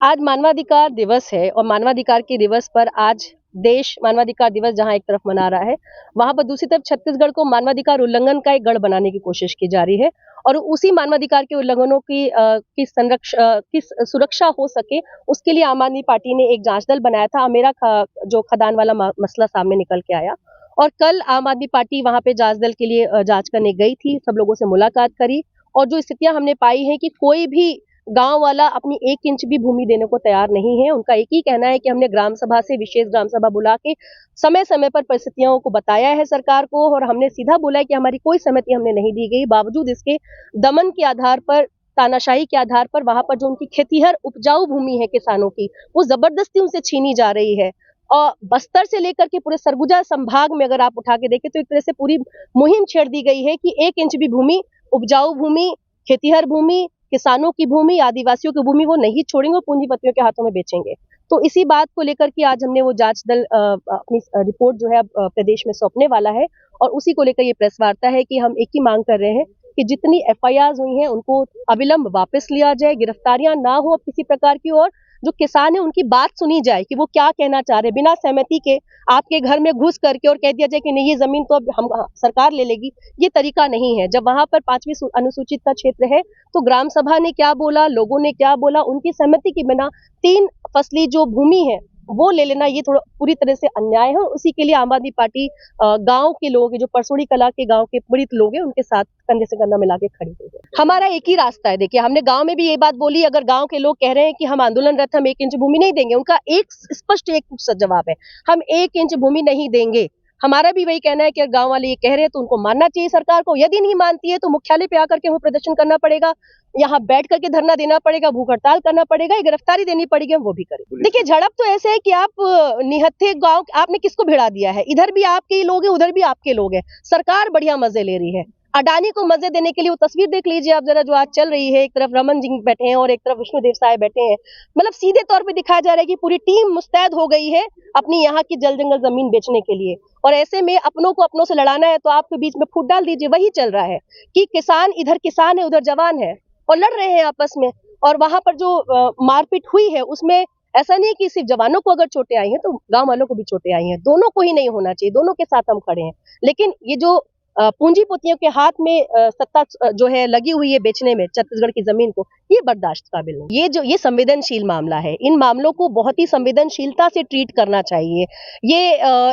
आज मानवाधिकार दिवस है और मानवाधिकार के दिवस पर आज देश मानवाधिकार दिवस जहां एक तरफ मना रहा है, वहां पर दूसरी तरफ छत्तीसगढ़ को मानवाधिकार उल्लंघन का एक गढ़ बनाने की कोशिश की जा रही है और उसी मानवाधिकार के उल्लंघनों की सुरक्षा हो सके, उसके लिए आम आदमी पार्टी ने एक जांच दल बनाया था। मेरा जो खदान वाला मसला सामने निकल के आया और कल आम आदमी पार्टी वहां पे जांच दल के लिए जांच करने गई थी, सब लोगों से मुलाकात करी और जो स्थितियां हमने पाई है कि कोई भी गांव वाला अपनी 1 इंच भी भूमि देने को तैयार नहीं है। उनका एक ही कहना है कि हमने ग्राम सभा से विशेष ग्राम सभा बुला के समय समय पर परिस्थितियों को बताया है सरकार को और हमने सीधा बोला है कि हमारी कोई सहमति हमने नहीं दी गई। बावजूद इसके दमन के आधार पर, तानाशाही के आधार पर वहां पर जो उनकी खेतीहर उपजाऊ भूमि है किसानों की, वो जबरदस्ती उनसे छीनी जा रही है। और बस्तर से लेकर के पूरे सरगुजा संभाग में अगर आप उठा के देखें तो एक तरह से पूरी मुहिम छेड़ दी गई है कि 1 इंच भी भूमि, उपजाऊ भूमि, खेतीहर भूमि, किसानों की भूमि, आदिवासियों की भूमि वो नहीं छोड़ेंगे और पूंजीपतियों के हाथों में बेचेंगे। तो इसी बात को लेकर के आज हमने वो जांच दल अपनी रिपोर्ट जो है प्रदेश में सौंपने वाला है और उसी को लेकर ये प्रेस वार्ता है कि हम एक ही मांग कर रहे हैं कि जितनी एफआईआर हुई हैं उनको अविलंब वापस लिया जाए, गिरफ्तारियां ना हो अब किसी प्रकार की और जो किसान है उनकी बात सुनी जाए कि वो क्या कहना चाह रहे हैं। बिना सहमति के आपके घर में घुस करके और कह दिया जाए कि नहीं ये जमीन तो अब हम सरकार ले लेगी, ये तरीका नहीं है। जब वहां पर 5वीं अनुसूचित का क्षेत्र है तो ग्राम सभा ने क्या बोला, लोगों ने क्या बोला, उनकी सहमति के बिना 3 फसली जो भूमि है वो ले लेना ये थोड़ा पूरी तरह से अन्याय है और उसी के लिए आम आदमी पार्टी गांव के लोग जो परसोड़ी कला के गांव के पीड़ित लोग हैं उनके साथ कंधे से कंधा मिला के खड़ी हुई है। हमारा एक ही रास्ता है। देखिए हमने गांव में भी ये बात बोली, अगर गांव के लोग कह रहे हैं कि हम आंदोलनरत हम 1 इंच भूमि नहीं देंगे, उनका एक स्पष्ट एक जवाब है, हम 1 इंच भूमि नहीं देंगे। हमारा भी वही कहना है कि गांव वाले ये कह रहे हैं तो उनको मानना चाहिए सरकार को, यदि नहीं मानती है तो मुख्यालय पे आकर के वो प्रदर्शन करना पड़ेगा, यहाँ बैठ करके धरना देना पड़ेगा, भूख हड़ताल करना पड़ेगा, गिरफ्तारी देनी पड़ेगी, हम वो भी करेंगे। देखिए झड़प तो ऐसे है कि आप निहत्थे गांव आपने किसको भिड़ा दिया है, इधर भी आपके ही लोग हैं उधर भी आपके लोग हैं, सरकार बढ़िया मजे ले रही है। अडानी को मजे देने के लिए वो तस्वीर देख लीजिए आप जरा जो आज चल रही है, एक तरफ रमन जी बैठे हैं और एक तरफ विष्णुदेव साय बैठे हैं। मतलब सीधे तौर पे दिखाया जा रहा है कि पूरी टीम मुस्तैद हो गई है अपनी यहाँ की जल जंगल जमीन बेचने के लिए और ऐसे में अपनों को अपनों से लड़ाना है तो आपके बीच में फूट डाल दीजिए। वही चल रहा है कि किसान है उधर जवान है और लड़ रहे हैं आपस में और वहां पर जो मारपीट हुई है उसमें ऐसा नहीं है कि सिर्फ जवानों को अगर चोटें आई हैं तो गांव वालों को भी चोटें आई हैं, दोनों को ही नहीं होना चाहिए, दोनों के साथ हम खड़े हैं। लेकिन ये जो पूंजीपतियों के हाथ में सत्ता जो है लगी हुई है बेचने में छत्तीसगढ़ की जमीन को, ये बर्दाश्त काबिल नहीं। ये संवेदनशील मामला है, इन मामलों को बहुत ही संवेदनशीलता से ट्रीट करना चाहिए। ये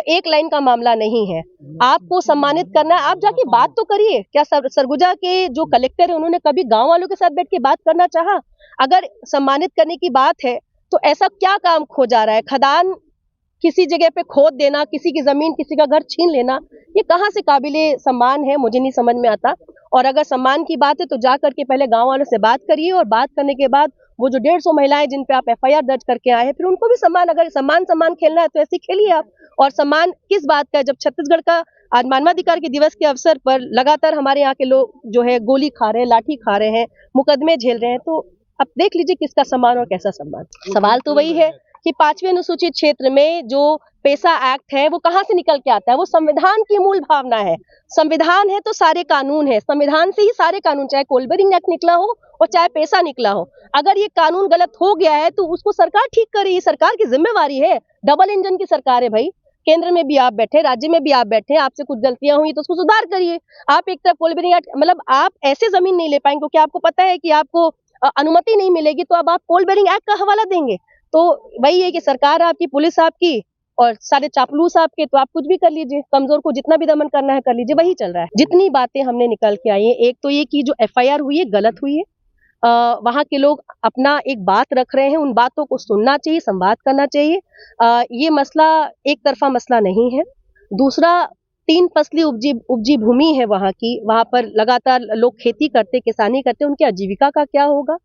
एक लाइन का मामला नहीं है, आपको सम्मानित करना है, आप जाके बात तो करिए। क्या सरगुजा के जो कलेक्टर है उन्होंने कभी गांव वालों के साथ बैठ के बात करना चाहा? अगर सम्मानित करने की बात है तो ऐसा क्या काम खो जा रहा है? खदान किसी जगह पे खोद देना, किसी की जमीन, किसी का घर छीन लेना, ये कहाँ से काबिले सम्मान है, मुझे नहीं समझ में आता। और अगर सम्मान की बात है तो जा करके पहले गांव वालों से बात करिए और बात करने के बाद वो जो 150 महिलाएं जिन पे आप एफआईआर दर्ज करके आए हैं फिर उनको भी सम्मान, अगर सम्मान खेलना है तो ऐसे खेलिए आप। और सम्मान किस बात का है जब छत्तीसगढ़ का आज मानवाधिकार के दिवस के अवसर पर लगातार हमारे यहाँ के लोग जो है गोली खा रहे हैं, लाठी खा रहे हैं, मुकदमे झेल रहे हैं, तो अब देख लीजिए किसका सम्मान और कैसा सम्मान। सवाल तो वही है कि 5वीं अनुसूचित क्षेत्र में जो पेसा एक्ट है वो कहां से निकल के आता है? वो संविधान की मूल भावना है। संविधान है तो सारे कानून है, संविधान से ही सारे कानून, चाहे कोलबेरिंग एक्ट निकला हो और चाहे पेसा निकला हो। अगर ये कानून गलत हो गया है तो उसको सरकार ठीक करे, ये सरकार की जिम्मेवारी है। डबल इंजन की सरकार है भाई, केंद्र में भी आप बैठे, राज्य में भी आप बैठे, आपसे कुछ गलतियां हुई तो उसको सुधार करिए। आप एक तरफ कोलबेरिंग एक्ट, मतलब आप ऐसे जमीन नहीं ले पाएंगे क्योंकि आपको पता है कि आपको अनुमति नहीं मिलेगी, तो अब आप कोलबेरिंग एक्ट का हवाला देंगे। तो वही है कि सरकार आपकी, पुलिस आपकी और सारे चापलूस आपके, तो आप कुछ भी कर लीजिए, कमजोर को जितना भी दमन करना है कर लीजिए, वही चल रहा है। जितनी बातें हमने निकल के आई हैं, एक तो ये कि जो एफआईआर हुई है गलत हुई है, वहां के लोग अपना एक बात रख रहे हैं, उन बातों को सुनना चाहिए, संवाद करना चाहिए। ये मसला एक तरफा मसला नहीं है। दूसरा, 3 फसली उपजी भूमि है वहां की, वहां पर लगातार लोग खेती करते, किसानी करते, उनकी आजीविका का क्या होगा?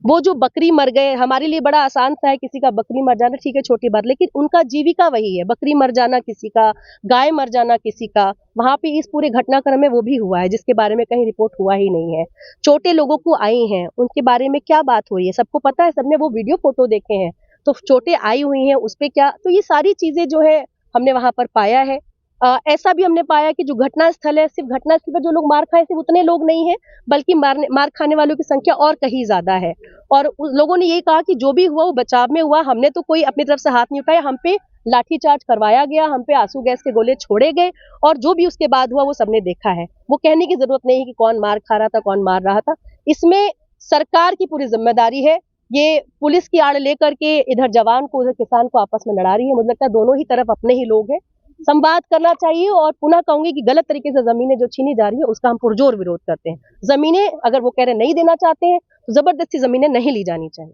वो जो बकरी मर गए, हमारे लिए बड़ा आसान सा है किसी का बकरी मर जाना, ठीक है छोटी बात, लेकिन उनका जीविका वही है, बकरी मर जाना किसी का, गाय मर जाना किसी का। वहां पे इस पूरे घटनाक्रम में वो भी हुआ है जिसके बारे में कहीं रिपोर्ट हुआ ही नहीं है। चोटें लोगों को आई हैं, उनके बारे में क्या बात हुई है सबको पता है, सबने वो वीडियो फोटो देखे हैं। तो चोटें आई हुई हैं उस पे क्या, तो ये सारी चीजें जो है हमने वहां पर पाया है। ऐसा भी हमने पाया कि जो घटनास्थल है, सिर्फ घटनास्थल पर जो लोग मार खाए सिर्फ उतने लोग नहीं हैं, बल्कि मार खाने वालों की संख्या और कहीं ज्यादा है। और लोगों ने ये कहा कि जो भी हुआ वो बचाव में हुआ, हमने तो कोई अपनी तरफ से हाथ नहीं उठाया, हम पे लाठीचार्ज करवाया गया, हम पे आंसू गैस के गोले छोड़े गए, और जो भी उसके बाद हुआ वो सबने देखा है। वो कहने की जरूरत नहीं है कि कौन मार खा रहा था, कौन मार रहा था। इसमें सरकार की पूरी जिम्मेदारी है। ये पुलिस की आड़ लेकर के इधर जवान को उधर किसान को आपस में लड़ा रही है। मुझे लगता है दोनों ही तरफ अपने ही लोग हैं। संवाद करना चाहिए, और पुनः कहूंगी कि गलत तरीके से जमीनें जो छीनी जा रही है उसका हम पुरजोर विरोध करते हैं। जमीनें अगर वो कह रहे नहीं देना चाहते हैं तो जबरदस्ती जमीनें नहीं ली जानी चाहिए।